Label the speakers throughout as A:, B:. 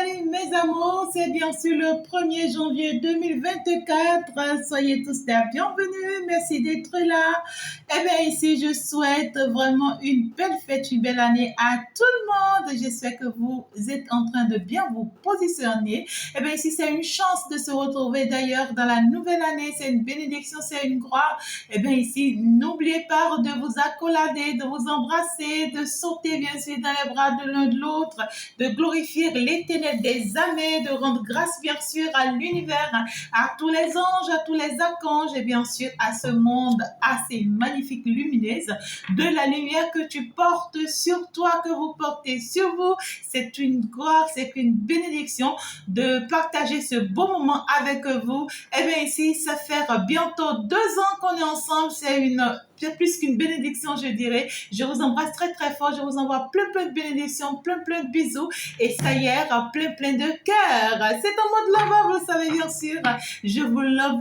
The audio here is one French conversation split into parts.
A: salut mes amours, c'est bien sûr le 1er janvier 2024. Soyez tous les bienvenus, merci d'être là. Eh bien ici, je souhaite vraiment une belle fête, une belle année à tout le monde. J'espère que vous êtes en train de bien vous positionner. Eh bien ici, c'est une chance de se retrouver d'ailleurs dans la nouvelle année. C'est une bénédiction, c'est une gloire. Eh bien ici, n'oubliez pas de vous accolader, de vous embrasser, de sauter bien sûr dans les bras de l'un de l'autre, de glorifier l'Éternel des armées, de rendre grâce bien sûr à l'univers, à tous les anges, à tous les archanges et bien sûr à ce monde assez magnifique, lumineuse, de la lumière que tu portes sur toi, que vous portez sur vous. C'est une gloire, c'est une bénédiction de partager ce beau moment avec vous. Eh bien ici, ça fait bientôt 2 ans qu'on est ensemble. C'est plus qu'une bénédiction, je dirais. Je vous embrasse très très fort. Je vous envoie plein de bénédictions, plein de bisous. Et ça y est, plein de cœur. C'est un mot de love, vous le savez bien sûr. Je vous love.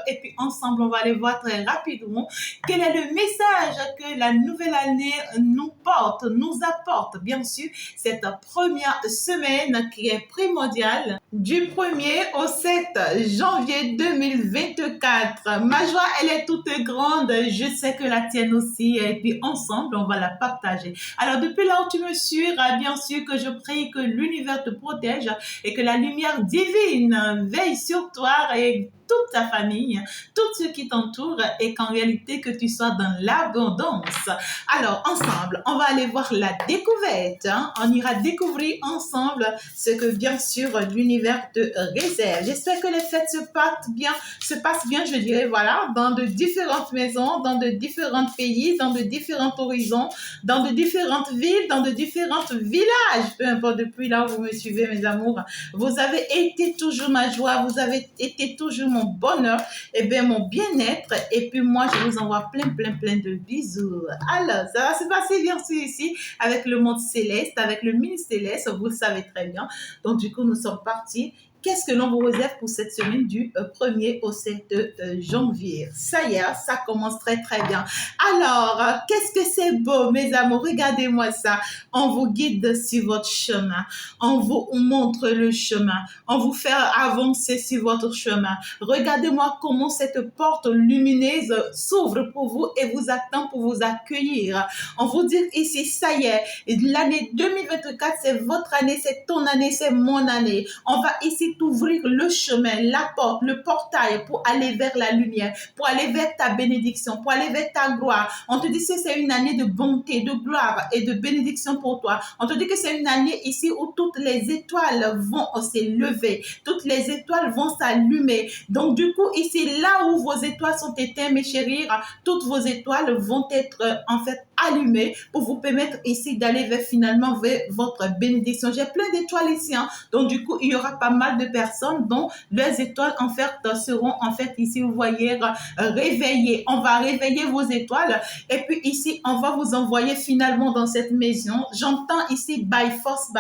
A: Et puis ensemble, on va aller voir très rapidement quel est le message que la nouvelle année nous porte, nous apporte. Bien sûr, cette première semaine qui est primordiale du 1er au 7 janvier 2024. Ma joie, elle est toute grande. Je sais que la tienne aussi. Et puis ensemble, on va la partager. Alors, depuis là où tu me suis, bien sûr que je prie que l'univers te protège et que la lumière divine veille sur toi et toute ta famille, tous ceux qui t'entourent et qu'en réalité que tu sois dans l'abondance. Alors, ensemble, on va aller voir la découverte. On ira découvrir ensemble ce que bien sûr l'univers te réserve. J'espère que les fêtes se passent bien, je dirais, voilà, dans de différentes maisons, dans de différents pays, dans de différents horizons, dans de différentes villes, dans de différents villages, peu importe depuis là où vous me suivez, mes amours. Vous avez été toujours ma joie, vous avez été toujours mon bonheur, et bien mon bien-être, et puis moi je vous envoie plein de bisous. Alors, ça va se passer bien sûr ici avec le monde céleste, avec le ministre céleste, vous le savez très bien. Donc du coup, nous sommes partis. Qu'est-ce que l'on vous réserve pour cette semaine du 1er au 7 janvier? Ça y est, ça commence très bien. Alors, qu'est-ce que c'est beau, mes amours? Regardez-moi ça. On vous guide sur votre chemin. On vous montre le chemin. On vous fait avancer sur votre chemin. Regardez-moi comment cette porte lumineuse s'ouvre pour vous et vous attend pour vous accueillir. On vous dit ici, ça y est, l'année 2024, c'est votre année, c'est ton année, c'est mon année. On va ici t'ouvrir le chemin, la porte, le portail pour aller vers la lumière, pour aller vers ta bénédiction, pour aller vers ta gloire. On te dit que c'est une année de bonté, de gloire et de bénédiction pour toi. On te dit que c'est une année ici où toutes les étoiles vont s'élever, toutes les étoiles vont s'allumer. Donc du coup, ici, là où vos étoiles sont éteintes, mes chéris, toutes vos étoiles vont être en fait allumées pour vous permettre ici d'aller finalement vers votre bénédiction. J'ai plein d'étoiles ici, donc du coup, il y aura pas mal de personnes dont les étoiles en fait seront en fait ici, vous voyez, réveillées. On va réveiller vos étoiles et puis ici, on va vous envoyer finalement dans cette maison. J'entends ici by force.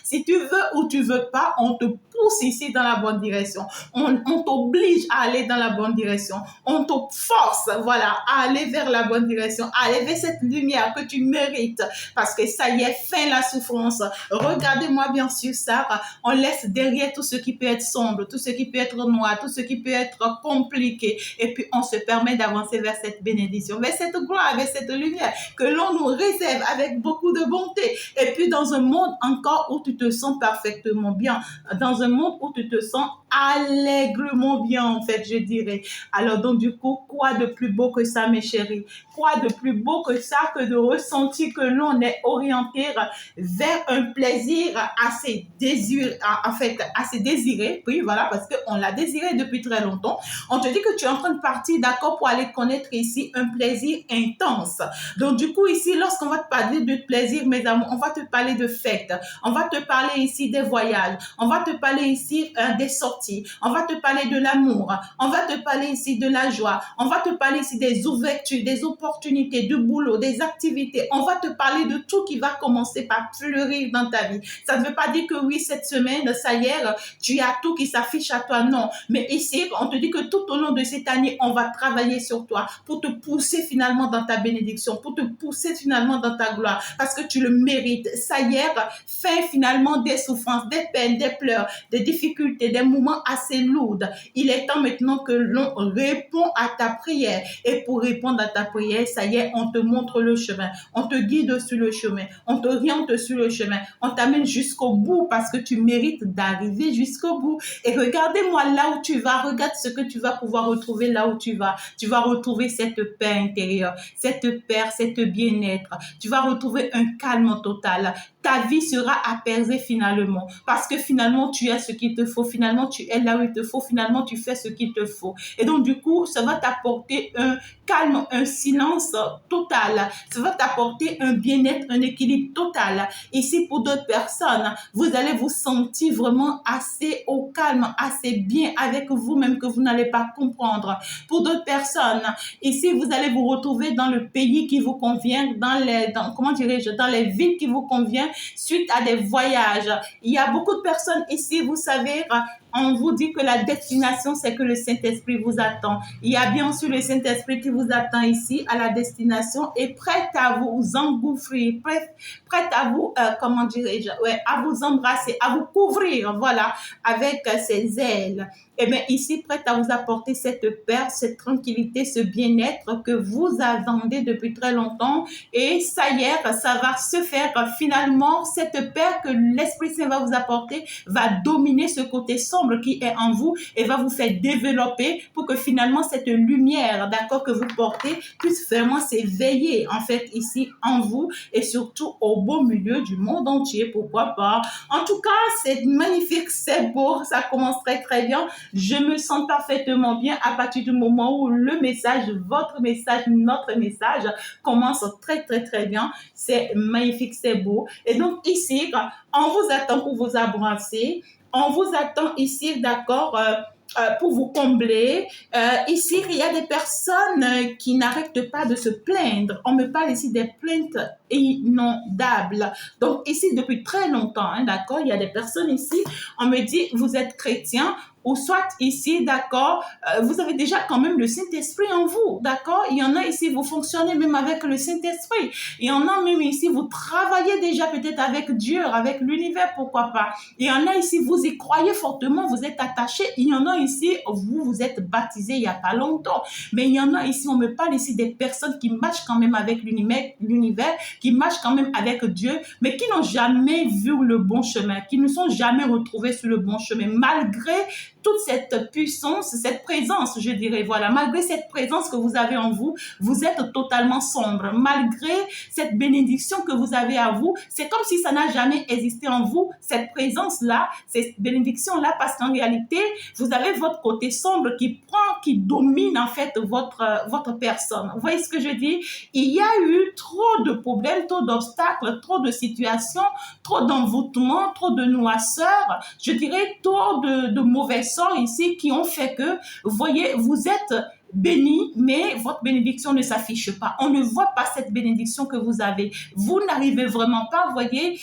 A: Si tu veux ou tu veux pas, on te pousse ici dans la bonne direction. On t'oblige à aller dans la bonne direction. On te force, voilà, à aller vers la bonne direction, à aller vers cette lumière que tu mérites parce que ça y est, fin la souffrance. Regardez-moi bien sûr ça. On laisse derrière tout ce qui peut être sombre, tout ce qui peut être noir, tout ce qui peut être compliqué. Et puis, on se permet d'avancer vers cette bénédiction, vers cette gloire, vers cette lumière que l'on nous réserve avec beaucoup de bonté. Et puis, dans un monde encore où tu te sens parfaitement bien, dans un monde où tu te sens allègrement bien, en fait, je dirais. Alors, donc, du coup, quoi de plus beau que ça, mes chéris? Quoi de plus beau que ça, que de ressentir que l'on est orienté vers un plaisir assez désiré, en fait, assez désiré, oui, voilà, parce qu'on l'a désiré depuis très longtemps. On te dit que tu es en train de partir, d'accord, pour aller connaître ici un plaisir intense. Donc, du coup, ici, lorsqu'on va te parler de plaisir, mes amours, on va te parler de fêtes, on va te parler ici des voyages, on va te parler ici des sorties sorties, on va te parler de l'amour, on va te parler ici de la joie, on va te parler ici des ouvertures, des opportunités, du boulot, des activités. On va te parler de tout qui va commencer par fleurir dans ta vie. Ça ne veut pas dire que oui, cette semaine, ça y est, tu as tout qui s'affiche à toi. Non. Mais ici, on te dit que tout au long de cette année, on va travailler sur toi pour te pousser finalement dans ta bénédiction, pour te pousser finalement dans ta gloire, parce que tu le mérites. Ça y est, fin finalement des souffrances, des peines, des pleurs, des difficultés, des moments assez lourds. Il est temps maintenant que l'on répond à ta prière. Et pour répondre à ta prière, ça y est, on te montre le chemin, on te guide sur le chemin, on t'oriente sur le chemin, on t'amène jusqu'au bout parce que tu mérites d'arriver jusqu'au bout. Et regardez-moi là où tu vas, regarde ce que tu vas pouvoir retrouver là où tu vas. Tu vas retrouver cette paix intérieure, cette paix, cette bien-être. Tu vas retrouver un calme total. Ta vie sera apaisée finalement parce que finalement tu as ce qu'il te faut, finalement tu es là où il te faut, finalement tu fais ce qu'il te faut. Et donc du coup, ça va t'apporter un calme, un silence total. Ça va t'apporter un bien-être, un équilibre total. Ici, pour d'autres personnes, vous allez vous sentir vraiment assez au calme, assez bien avec vous-même que vous n'allez pas comprendre. Pour d'autres personnes, ici, vous allez vous retrouver dans le pays qui vous convient, comment dirais-je, dans les villes qui vous conviennent, suite à des voyages. Il y a beaucoup de personnes ici, vous savez, on vous dit que la destination, c'est que le Saint-Esprit vous attend. Il y a bien sûr le Saint-Esprit qui vous attend ici à la destination et prête à vous engouffrer, prête à vous, comment dirais-je, ouais, à vous embrasser, à vous couvrir, voilà, avec ses ailes. Et bien ici, prête à vous apporter cette paix, cette tranquillité, ce bien-être que vous attendez depuis très longtemps. Et ça y est, ça va se faire finalement. Cette paix que l'Esprit Saint va vous apporter va dominer ce côté sombre qui est en vous et va vous faire développer pour que finalement cette lumière, d'accord, que vous portez puisse vraiment s'éveiller en fait ici en vous et surtout au beau milieu du monde entier, pourquoi pas. En tout cas, c'est magnifique, c'est beau, ça commence très très bien. Je me sens parfaitement bien à partir du moment où le message, votre message, notre message commence très très très bien. C'est magnifique, c'est beau. Et donc ici, on vous attend pour vous abrasser. On vous attend ici, d'accord, pour vous combler. Ici, il y a des personnes qui n'arrêtent pas de se plaindre. On me parle ici des plaintes inondables. Donc ici, depuis très longtemps, hein, d'accord, il y a des personnes ici, on me dit, vous êtes chrétien, ou soit ici, d'accord, vous avez déjà quand même le Saint-Esprit en vous, d'accord? Il y en a ici, vous fonctionnez même avec le Saint-Esprit. Il y en a même ici, vous travaillez déjà peut-être avec Dieu, avec l'univers, pourquoi pas. Il y en a ici, vous y croyez fortement, vous êtes attachés. Il y en a ici, vous êtes baptisés il n'y a pas longtemps. Mais il y en a ici, on me parle ici des personnes qui marchent quand même avec l'univers, qui marchent quand même avec Dieu, mais qui n'ont jamais vu le bon chemin, qui ne sont jamais retrouvés sur le bon chemin, malgré toute cette puissance, cette présence, je dirais, voilà, malgré cette présence que vous avez en vous, vous êtes totalement sombre. Malgré cette bénédiction que vous avez à vous, c'est comme si ça n'a jamais existé en vous, cette présence-là, cette bénédiction-là, parce qu'en réalité, vous avez votre côté sombre qui prend, qui domine en fait votre personne. Vous voyez ce que je dis? Il y a eu trop de problèmes, trop d'obstacles, trop de situations, trop d'envoûtements, trop de noirceurs, je dirais trop de mauvais sorts ici qui ont fait que, vous voyez, vous êtes béni, mais votre bénédiction ne s'affiche pas. On ne voit pas cette bénédiction que vous avez. Vous n'arrivez vraiment pas, vous voyez,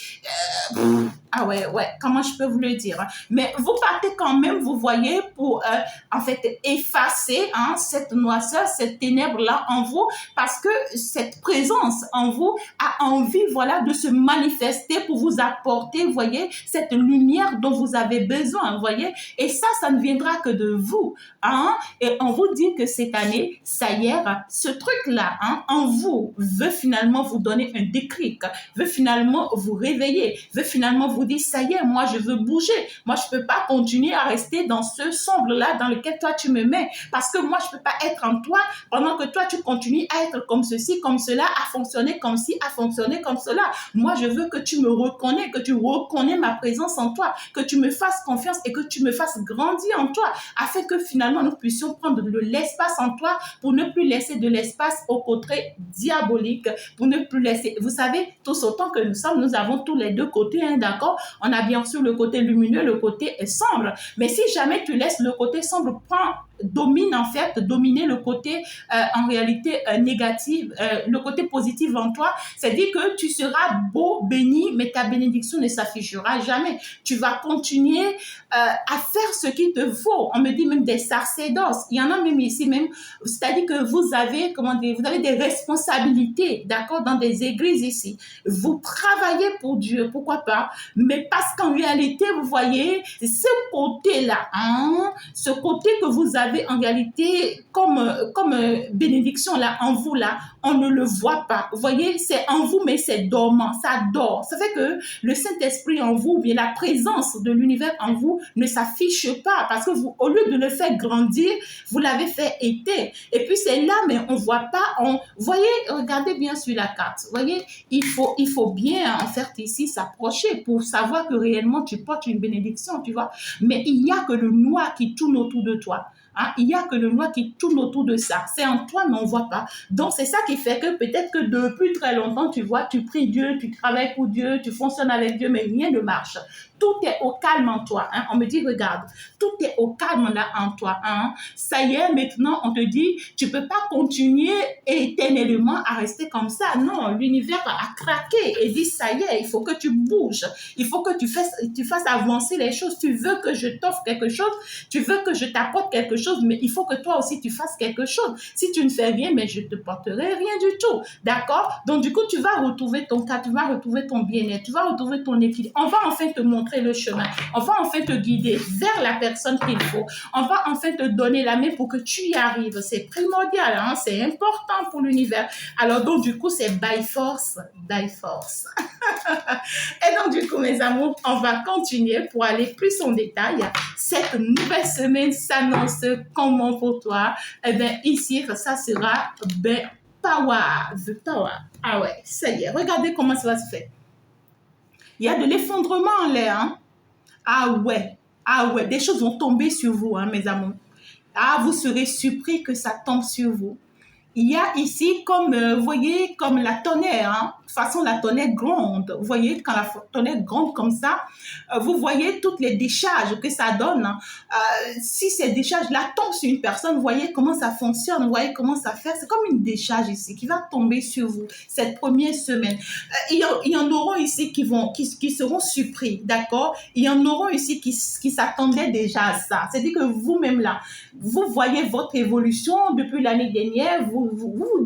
A: ah ouais, comment je peux vous le dire? Mais vous partez quand même, vous voyez, pour en fait effacer cette noirceur, cette ténèbre-là en vous, parce que cette présence en vous a envie, voilà, de se manifester pour vous apporter, vous voyez, cette lumière dont vous avez besoin, vous voyez. Et ça ne viendra que de vous, hein. Et on vous dit que cette année, ça y est, ce truc-là, en vous, veut finalement vous donner un déclic, veut finalement vous réveiller, veut finalement vous dire, ça y est, moi, je veux bouger. Moi, je peux pas continuer à rester dans ce sombre-là dans lequel toi, tu me mets. Parce que moi, je peux pas être en toi pendant que toi, tu continues à être comme ceci, comme cela, à fonctionner comme ci, à fonctionner comme cela. Moi, je veux que tu me reconnais, que tu reconnais ma présence en toi, que tu me fasses confiance et que tu me fasses grandir en toi, afin que finalement, nous puissions prendre de l'espace en toi pour ne plus laisser de l'espace au côté diabolique, pour ne plus laisser, vous savez, tous autant que nous sommes, nous avons tous les deux côtés, d'accord? d'accord? On a bien sûr le côté lumineux, le côté sombre. Mais si jamais tu laisses le côté sombre dominer le côté en réalité négatif, le côté positif en toi, c'est-à-dire que tu seras beau, béni, mais ta bénédiction ne s'affichera jamais. Tu vas continuer à faire ce qu'il te faut. On me dit même des sacerdoces. Il y en a même ici même, c'est-à-dire que vous avez, comment dire, vous avez des responsabilités, d'accord, dans des églises ici. Vous travaillez pour Dieu, pourquoi pas, mais parce qu'en réalité, vous voyez, ce côté-là, hein, ce côté que vous avez en réalité comme bénédiction là, en vous là, on ne le voit pas. Vous voyez, c'est en vous, mais c'est dormant, ça dort. Ça fait que le Saint-Esprit en vous, ou bien la présence de l'univers en vous ne s'affiche pas parce que vous, au lieu de le faire grandir, vous l'avez fait éteindre. Et puis c'est là, mais on voit pas. Voyez, regardez bien sur la carte. Voyez, il faut bien en fait ici s'approcher pour savoir que réellement tu portes une bénédiction, tu vois. Mais il n'y a que le noir qui tourne autour de toi. Hein, il n'y a que le noir qui tourne autour de ça. C'est en toi, mais on ne voit pas. Donc, c'est ça qui fait que peut-être que depuis très longtemps, tu vois, tu pries Dieu, tu travailles pour Dieu, tu fonctionnes avec Dieu, mais rien ne marche. Tout est au calme en toi. Hein. On me dit, regarde, tout est au calme là en toi. Hein. Ça y est, maintenant, on te dit, tu ne peux pas continuer éternellement à rester comme ça. Non, l'univers a craqué et dit, ça y est, il faut que tu bouges. Il faut que tu fasses avancer les choses. Tu veux que je t'offre quelque chose, tu veux que je t'apporte quelque chose, mais il faut que toi aussi, tu fasses quelque chose. Si tu ne fais rien, mais je ne te porterai rien du tout. D'accord? Donc, du coup, tu vas retrouver ton cas, tu vas retrouver ton bien-être, tu vas retrouver ton équilibre. On va enfin te montrer le chemin. On va enfin te guider vers la personne qu'il faut. On va enfin te donner la main pour que tu y arrives. C'est primordial, hein? C'est important pour l'univers. Alors, donc, du coup, c'est by force, by force. Et donc, du coup, mes amours, on va continuer pour aller plus en détail. Cette nouvelle semaine s'annonce comment pour toi? Eh bien, ici, ça sera power, the power. Ah ouais, ça y est. Regardez comment ça va se faire. Il y a de l'effondrement en l'air. Hein? Ah ouais, des choses vont tomber sur vous, hein, mes amours. Ah, vous serez surpris que ça tombe sur vous. Il y a ici, comme, vous voyez, comme la tonnerre, hein, de toute façon, la tonnerre gronde. Vous voyez, quand la tonnerre gronde comme ça, vous voyez toutes les décharges que ça donne. Hein. Si ces décharges-là tombent sur une personne, vous voyez comment ça fonctionne, vous voyez comment ça fait. C'est comme une décharge ici qui va tomber sur vous cette première semaine. Il y en aura ici qui seront surpris, d'accord? Il y en aura ici qui s'attendaient déjà à ça. C'est-à-dire que vous-même là, vous voyez votre évolution depuis l'année dernière, vous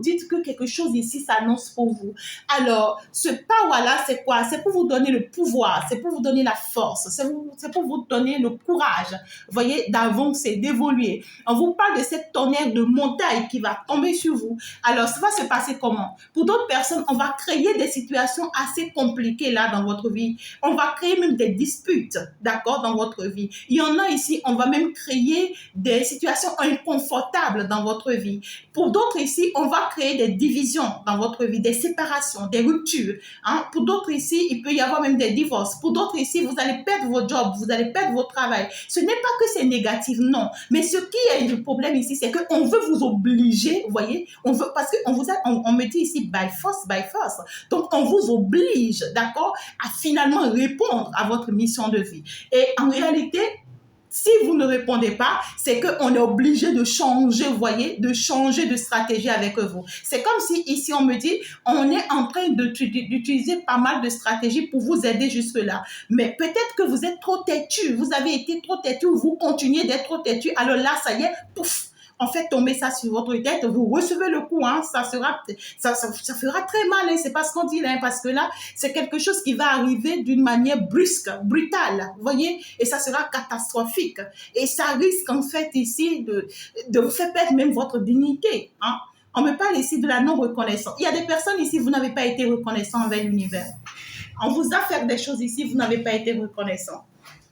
A: dites que quelque chose ici s'annonce pour vous. Alors, ce power-là, c'est quoi? C'est pour vous donner le pouvoir, c'est pour vous donner la force, c'est pour vous donner le courage, vous voyez, d'avancer, d'évoluer. On vous parle de cette tonnerre de montagne qui va tomber sur vous. Alors, ça va se passer comment? Pour d'autres personnes, on va créer des situations assez compliquées là dans votre vie. On va créer même des disputes, d'accord, dans votre vie. Il y en a ici, on va même créer des situations inconfortables dans votre vie. Pour d'autres ici, on va créer des divisions dans votre vie, des séparations, des ruptures. Hein. Pour d'autres ici, il peut y avoir même des divorces. Pour d'autres ici, vous allez perdre votre job, vous allez perdre votre travail. Ce n'est pas que c'est négatif, non. Mais ce qui est le problème ici, c'est qu'on veut vous obliger, vous voyez, parce qu'on me dit ici by force, by force. Donc, on vous oblige, d'accord, à finalement répondre à votre mission de vie. Et en réalité, si vous ne répondez pas, c'est qu'on est obligé de changer, vous voyez, de changer de stratégie avec vous. C'est comme si ici on me dit, on est en train d'utiliser pas mal de stratégies pour vous aider jusque-là. Mais peut-être que vous êtes trop têtu, vous avez été trop têtu, vous continuez d'être trop têtu, alors là, ça y est, pouf, on fait tomber ça sur votre tête, vous recevez le coup, hein, ça fera très mal, hein, c'est pas ce qu'on dit là, hein, parce que là, c'est quelque chose qui va arriver d'une manière brusque, brutale, vous voyez, et ça sera catastrophique. Et ça risque en fait ici de vous faire perdre même votre dignité, hein. On me parle ici de la non-reconnaissance. Il y a des personnes ici, vous n'avez pas été reconnaissant envers l'univers. On vous a fait des choses ici, vous n'avez pas été reconnaissant.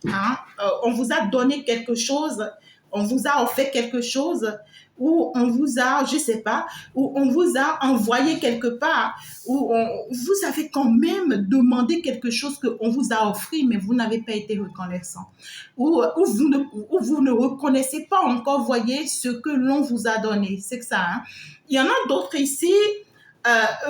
A: Hein? On vous a donné quelque chose, on vous a offert quelque chose, ou on vous a, je sais pas, ou on vous a envoyé quelque part, ou vous avez quand même demandé quelque chose qu'on vous a offert, mais vous n'avez pas été reconnaissant. Ou vous ne reconnaissez pas encore, voyez, ce que l'on vous a donné. C'est que ça. Hein? Il y en a d'autres ici,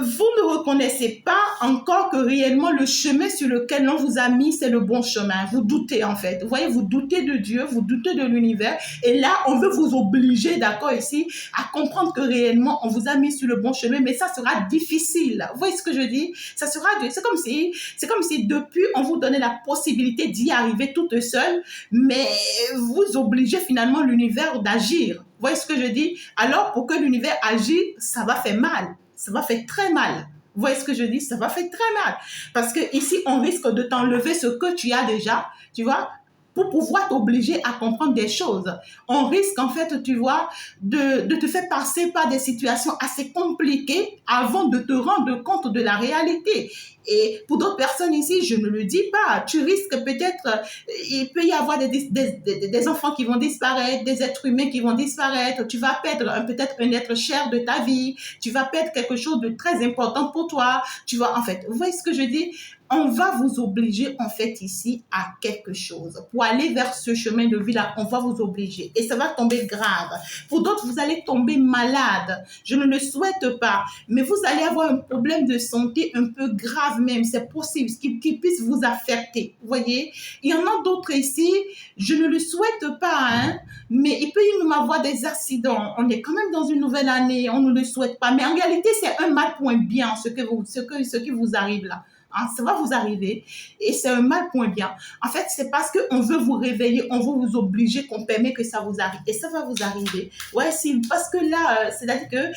A: vous ne reconnaissez pas encore que réellement le chemin sur lequel on vous a mis, c'est le bon chemin. Vous doutez en fait. Vous voyez, vous doutez de Dieu, vous doutez de l'univers. Et là, on veut vous obliger, d'accord, ici, à comprendre que réellement, on vous a mis sur le bon chemin, mais ça sera difficile. Vous voyez ce que je dis? Ça sera, c'est comme si depuis, on vous donnait la possibilité d'y arriver toute seule, mais vous obligez finalement l'univers d'agir. Vous voyez ce que je dis? Alors, pour que l'univers agisse, ça va faire mal. Ça va faire très mal. Vous voyez ce que je dis? Ça va faire très mal. Parce que ici, on risque de t'enlever ce que tu as déjà, tu vois, pour pouvoir t'obliger à comprendre des choses. On risque, en fait, tu vois, de te faire passer par des situations assez compliquées avant de te rendre compte de la réalité. Et pour d'autres personnes ici, je ne le dis pas. Tu risques peut-être, il peut y avoir des enfants qui vont disparaître, des êtres humains qui vont disparaître. Tu vas perdre peut-être un être cher de ta vie. Tu vas perdre quelque chose de très important pour toi. Tu vas, en fait, vous voyez ce que je dis? On va vous obliger en fait ici à quelque chose. Pour aller vers ce chemin de vie-là, on va vous obliger. Et ça va tomber grave. Pour d'autres, vous allez tomber malade. Je ne le souhaite pas. Mais vous allez avoir un problème de santé un peu grave même. C'est possible qui puisse vous affecter. Vous voyez? Il y en a d'autres ici, je ne le souhaite pas, hein, mais il peut y même avoir des accidents. On est quand même dans une nouvelle année, on ne le souhaite pas. Mais en réalité, c'est un mal pour un bien, ce qui vous arrive là. Hein, ça va vous arriver et c'est un mal point bien. En fait, c'est parce qu'on veut vous réveiller, on veut vous obliger, qu'on permet que ça vous arrive. Et ça va vous arriver. Ouais, c'est parce que là, c'est-à-dire que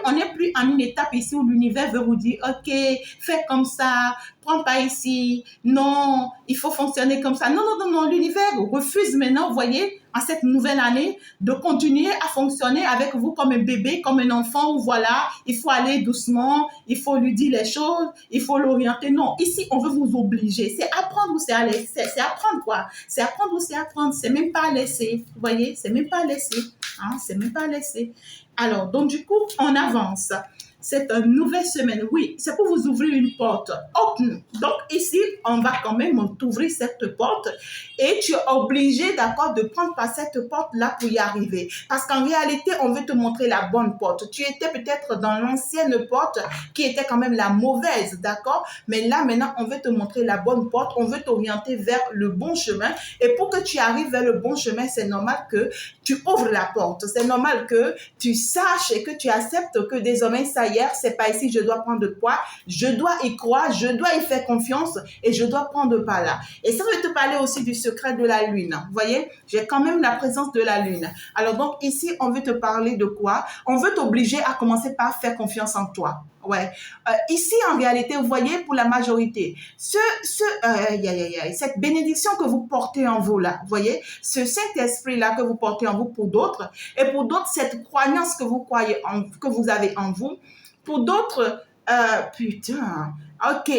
A: on n'est plus en une étape ici où l'univers veut vous dire, OK, fais comme ça, prends pas ici, non, il faut fonctionner comme ça. Non, non, non, non, l'univers refuse maintenant, vous voyez, en cette nouvelle année, de continuer à fonctionner avec vous comme un bébé, comme un enfant, où voilà, il faut aller doucement, il faut lui dire les choses, il faut l'orienter. Non, ici, on veut vous obliger. C'est apprendre ou c'est à laisser. C'est apprendre quoi? C'est apprendre ou c'est apprendre. C'est même pas à laisser. Vous voyez? C'est même pas à laisser. Hein? C'est même pas à laisser. Alors, donc du coup, on avance. C'est une nouvelle semaine. Oui, c'est pour vous ouvrir une porte. Open. Donc ici, on va quand même t'ouvrir cette porte et tu es obligé, d'accord, de prendre par cette porte-là pour y arriver. Parce qu'en réalité, on veut te montrer la bonne porte. Tu étais peut-être dans l'ancienne porte qui était quand même la mauvaise, d'accord? Mais là, maintenant, on veut te montrer la bonne porte. On veut t'orienter vers le bon chemin. Et pour que tu arrives vers le bon chemin, c'est normal que tu ouvres la porte. C'est normal que tu saches et que tu acceptes que désormais, ça y est, c'est pas ici, je dois prendre de poids, je dois y croire, je dois y faire confiance et je dois prendre pas là. Et ça veut te parler aussi du secret de la lune. Vous voyez, j'ai quand même la présence de la lune. Alors donc ici, on veut te parler de quoi? On veut t'obliger à commencer par faire confiance en toi. Ouais. Ici, en réalité, vous voyez, pour la majorité, cette bénédiction que vous portez en vous là, vous voyez, ce Saint-Esprit-là que vous portez en vous pour d'autres, et pour d'autres, cette croyance que vous croyez que vous avez en vous, pour d'autres, putain, ok.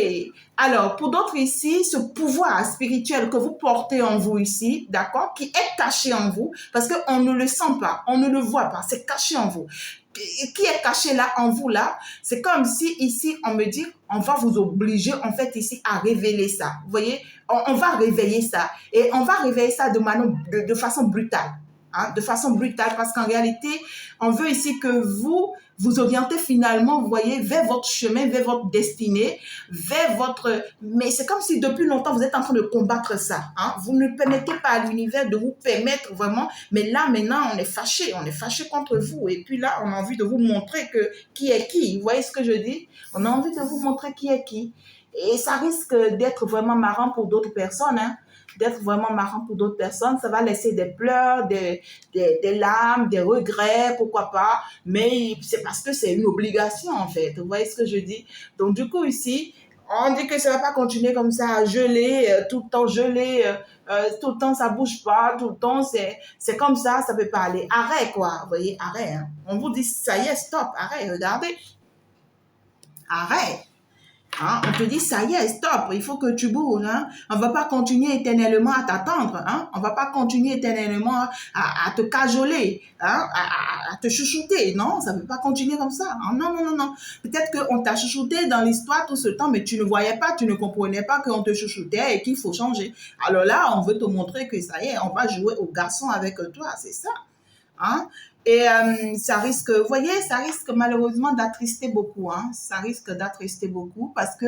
A: Alors, pour d'autres ici, ce pouvoir spirituel que vous portez en vous ici, d'accord, qui est caché en vous, parce qu'on ne le sent pas, on ne le voit pas, c'est caché en vous. Qui est caché là en vous là, c'est comme si ici on me dit on va vous obliger en fait ici à révéler ça. Vous voyez, on va réveiller ça et on va réveiller ça de façon brutale. Hein, de façon brutale parce qu'en réalité, on veut ici que vous orientez finalement, vous voyez, vers votre chemin, vers votre destinée, vers votre... Mais c'est comme si depuis longtemps, vous êtes en train de combattre ça. Hein? Vous ne permettez pas à l'univers de vous permettre vraiment, mais là, maintenant, on est fâché contre vous. Et puis là, on a envie de vous montrer que qui est qui. Vous voyez ce que je dis? On a envie de vous montrer qui est qui. Et ça risque d'être vraiment marrant pour d'autres personnes, hein? D'être vraiment marrant pour d'autres personnes. Ça va laisser des pleurs, des larmes, des regrets, pourquoi pas. Mais c'est parce que c'est une obligation, en fait. Vous voyez ce que je dis? Donc, du coup, ici, on dit que ça ne va pas continuer comme ça à geler, tout le temps geler, tout le temps ça bouge pas, tout le temps c'est comme ça peut pas aller. Arrête, quoi. Vous voyez, arrête. Hein. On vous dit, ça y est, stop, arrête, regardez. Arrête. Hein, on te dit, ça y est, stop, il faut que tu bouges. Hein. On ne va pas continuer éternellement à t'attendre. Hein. On ne va pas continuer éternellement à te cajoler, hein, à te chouchouter. Non, ça ne peut pas continuer comme ça. Hein. Non, non, non, non. Peut-être qu'on t'a chouchouté dans l'histoire tout ce temps, mais tu ne voyais pas, tu ne comprenais pas qu'on te chouchoutait et qu'il faut changer. Alors là, on veut te montrer que ça y est, on va jouer au garçon avec toi, c'est ça. Hein. Et ça risque, vous voyez, ça risque malheureusement d'attrister beaucoup. Hein. Ça risque d'attrister beaucoup parce que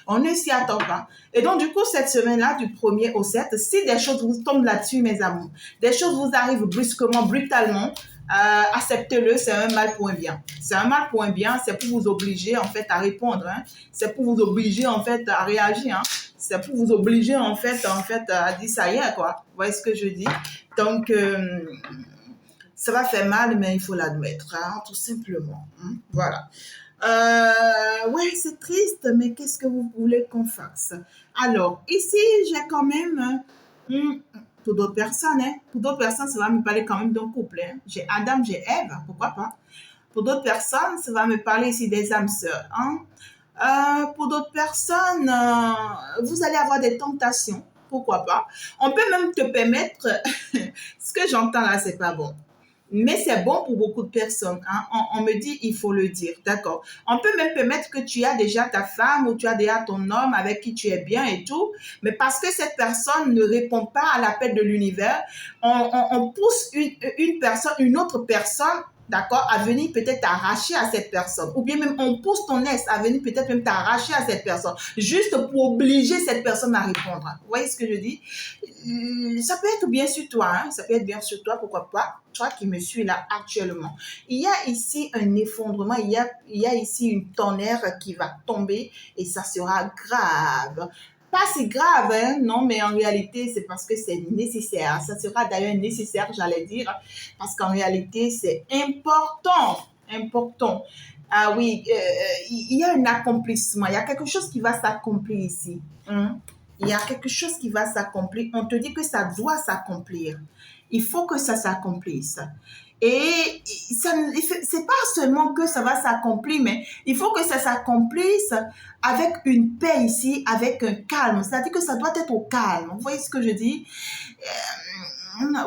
A: on ne s'y attend pas. Et donc, du coup, cette semaine-là, du 1er au 7, si des choses vous tombent là-dessus, mes amours, des choses vous arrivent brusquement, brutalement, acceptez-le, c'est un mal pour un bien. C'est un mal pour un bien, c'est pour vous obliger, en fait, à répondre. Hein. C'est pour vous obliger, en fait, à réagir. Hein. C'est pour vous obliger, en fait, à dire ça y est, quoi. Vous voyez ce que je dis? Donc, ça va faire mal, mais il faut l'admettre, hein, tout simplement. Hein, voilà. Ouais, c'est triste, mais qu'est-ce que vous voulez qu'on fasse? Alors, ici, j'ai quand même, pour d'autres personnes, hein, pour d'autres personnes, ça va me parler quand même d'un couple. Hein. J'ai Adam, j'ai Ève, pourquoi pas? Pour d'autres personnes, ça va me parler ici des âmes sœurs. Hein. Pour d'autres personnes, vous allez avoir des tentations, pourquoi pas? On peut même te permettre, ce que j'entends là, c'est pas bon. Mais c'est bon pour beaucoup de personnes. Hein. On me dit, il faut le dire. D'accord. On peut même permettre que tu as déjà ta femme ou tu as déjà ton homme avec qui tu es bien et tout. Mais parce que cette personne ne répond pas à l'appel de l'univers, on pousse une autre personne, d'accord, à venir peut-être t'arracher à cette personne. Ou bien même on pousse ton ex à venir peut-être même t'arracher à cette personne. Juste pour obliger cette personne à répondre. Vous voyez ce que je dis? Ça peut être bien sur toi, hein? Ça peut être bien sur toi, pourquoi pas, toi qui me suis là actuellement. Il y a ici un effondrement, il y a ici une tonnerre qui va tomber et ça sera grave. Pas si grave, hein? Non, mais en réalité, c'est parce que c'est nécessaire. Ça sera d'ailleurs nécessaire, j'allais dire, parce qu'en réalité, c'est important, important. Ah oui, il y a un accomplissement, il y a quelque chose qui va s'accomplir ici. Hein? Il y a quelque chose qui va s'accomplir. On te dit que ça doit s'accomplir. Il faut que ça s'accomplisse. Et c'est pas seulement que ça va s'accomplir, mais il faut que ça s'accomplisse avec une paix ici, avec un calme. C'est-à-dire que ça doit être au calme. Vous voyez ce que je dis?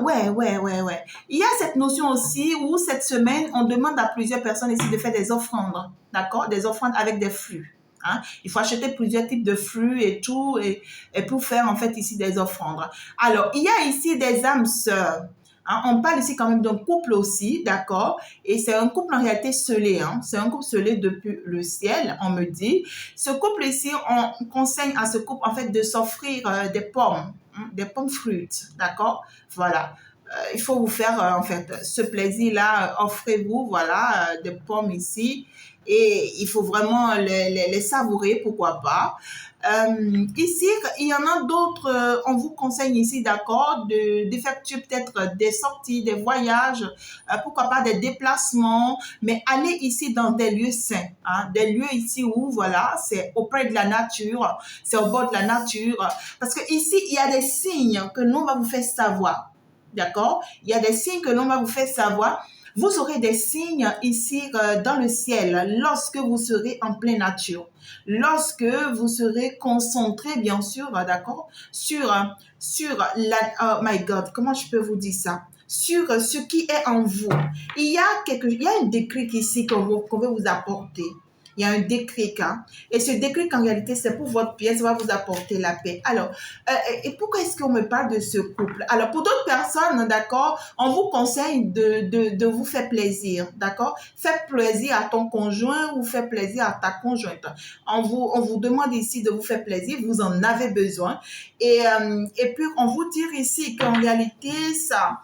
A: Ouais. Il y a cette notion aussi où cette semaine, on demande à plusieurs personnes ici de faire des offrandes. D'accord? Des offrandes avec des flux. Hein? Il faut acheter plusieurs types de flux et tout, et pour faire en fait ici des offrandes. Alors, il y a ici des âmes sœurs. Hein? On parle ici quand même d'un couple aussi, d'accord? Et c'est un couple en réalité scellé. Hein? C'est un couple scellé depuis le ciel, on me dit. Ce couple ici, on conseille à ce couple en fait de s'offrir des pommes, hein? Des pommes fruits, d'accord? Voilà. Il faut vous faire en fait ce plaisir-là, offrez-vous, voilà, des pommes ici. Et il faut vraiment les savourer, pourquoi pas. Ici, il y en a d'autres, on vous conseille ici, d'accord, d'effectuer peut-être des sorties, des voyages, pourquoi pas des déplacements, mais aller ici dans des lieux sains, hein, des lieux ici où, voilà, c'est auprès de la nature, c'est au bord de la nature, parce que ici, il y a des signes que l'on va vous faire savoir, d'accord? Il y a des signes que l'on va vous faire savoir. Vous aurez des signes ici dans le ciel lorsque vous serez en pleine nature, lorsque vous serez concentré, bien sûr, d'accord, sur la, oh my God, comment je peux vous dire ça? Sur ce qui est en vous. Il y a un déclic ici qu'on veut vous apporter. Il y a un déclic, hein? Et ce déclic, en réalité, c'est pour votre pièce, ça va vous apporter la paix. Alors, et pourquoi est-ce qu'on me parle de ce couple? Alors, pour d'autres personnes, d'accord, on vous conseille de vous faire plaisir, d'accord? Faites plaisir à ton conjoint ou faites plaisir à ta conjointe. On vous demande ici de vous faire plaisir, vous en avez besoin. Et puis, on vous dit ici qu'en réalité, ça...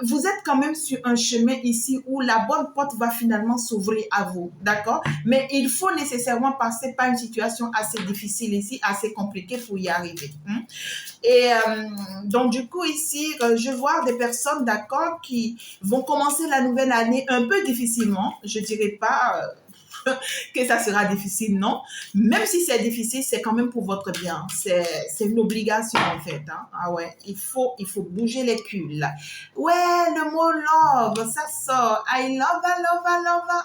A: vous êtes quand même sur un chemin ici où la bonne porte va finalement s'ouvrir à vous, d'accord? Mais il faut nécessairement passer par une situation assez difficile ici, assez compliquée pour y arriver. Hein? Et donc, du coup, ici, je vois des personnes, d'accord, qui vont commencer la nouvelle année un peu difficilement. Je dirais pas... que ça sera difficile, non. Même si c'est difficile, c'est quand même pour votre bien. C'est une obligation, en fait. Hein. Ah ouais, il faut bouger les culs. Ouais, le mot love, ça sort. I love, I love, I love.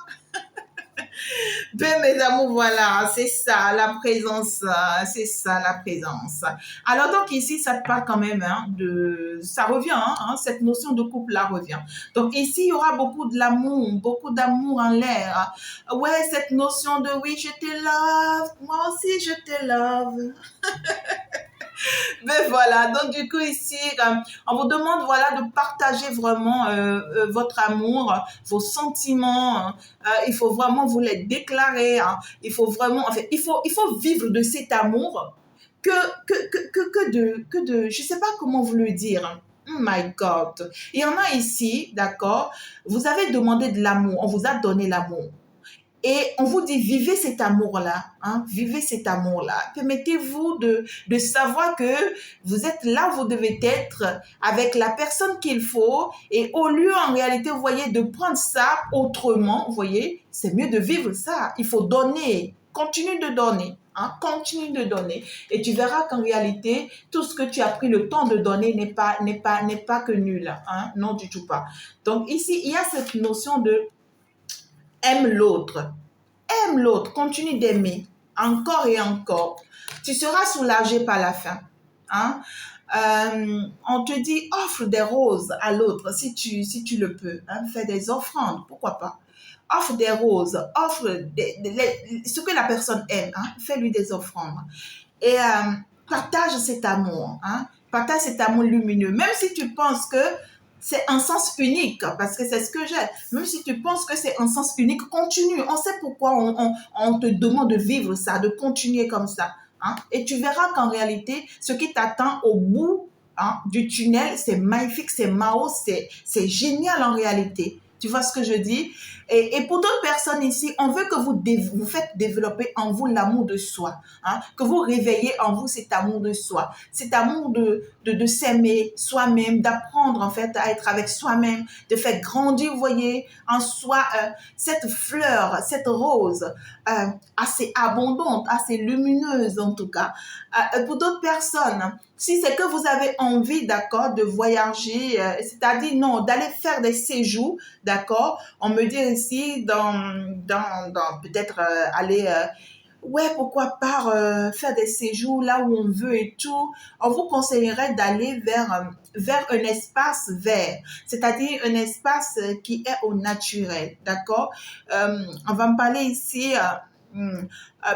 A: Ben, mes amours, voilà, c'est ça, la présence, c'est ça, la présence. Alors, donc, ici, ça te parle quand même, hein, ça revient, hein, cette notion de couple, là, revient. Donc, ici, il y aura beaucoup d'amour en l'air. Ouais, cette notion de oui, je te love, moi aussi, je te love. Mais voilà, donc du coup ici, on vous demande voilà de partager vraiment votre amour, vos sentiments. Il faut vraiment vous les déclarer. Hein. Il faut vraiment, en fait, il faut vivre de cet amour que je sais pas comment vous le dire. Hein. Oh my God. Il y en a ici, d'accord, vous avez demandé de l'amour, on vous a donné l'amour. Et on vous dit, vivez cet amour-là, hein, vivez cet amour-là. Permettez-vous de savoir que vous êtes là où vous devez être avec la personne qu'il faut. Et au lieu, en réalité, vous voyez, de prendre ça autrement, vous voyez, c'est mieux de vivre ça. Il faut donner, continue de donner. Hein, continue de donner et tu verras qu'en réalité tout ce que tu as pris le temps de donner n'est pas que nul, hein, non du tout pas. Donc ici il y a cette notion de aime l'autre. Aime l'autre, continue d'aimer encore et encore. Tu seras soulagé par la fin. Hein? On te dit offre des roses à l'autre si tu le peux. Hein? Fais des offrandes, pourquoi pas. Offre des roses, offre ce que la personne aime. Hein? Fais-lui des offrandes. Et partage cet amour. Hein? Partage cet amour lumineux. Même si tu penses que c'est un sens unique, parce que c'est ce que j'ai. Même si tu penses que c'est un sens unique, continue. On sait pourquoi on te demande de vivre ça, de continuer comme ça. Hein? Et tu verras qu'en réalité, ce qui t'attend au bout du tunnel, c'est magnifique, c'est Mao, c'est génial en réalité. Tu vois ce que je dis? Et pour d'autres personnes ici, on veut que vous faites développer en vous l'amour de soi. Hein? Que vous réveillez en vous cet amour de soi. Cet amour de s'aimer soi-même, d'apprendre en fait à être avec soi-même, de faire grandir, vous voyez, en soi cette fleur, cette rose assez abondante, assez lumineuse en tout cas. Pour d'autres personnes, si c'est que vous avez envie, d'accord, de voyager, c'est-à-dire non, d'aller faire des séjours, d'accord, on me dit ici dans peut-être aller ouais, pourquoi pas faire des séjours là où on veut et tout. On vous conseillerait d'aller vers un espace vert, c'est-à-dire un espace qui est au naturel, d'accord? On va me parler ici.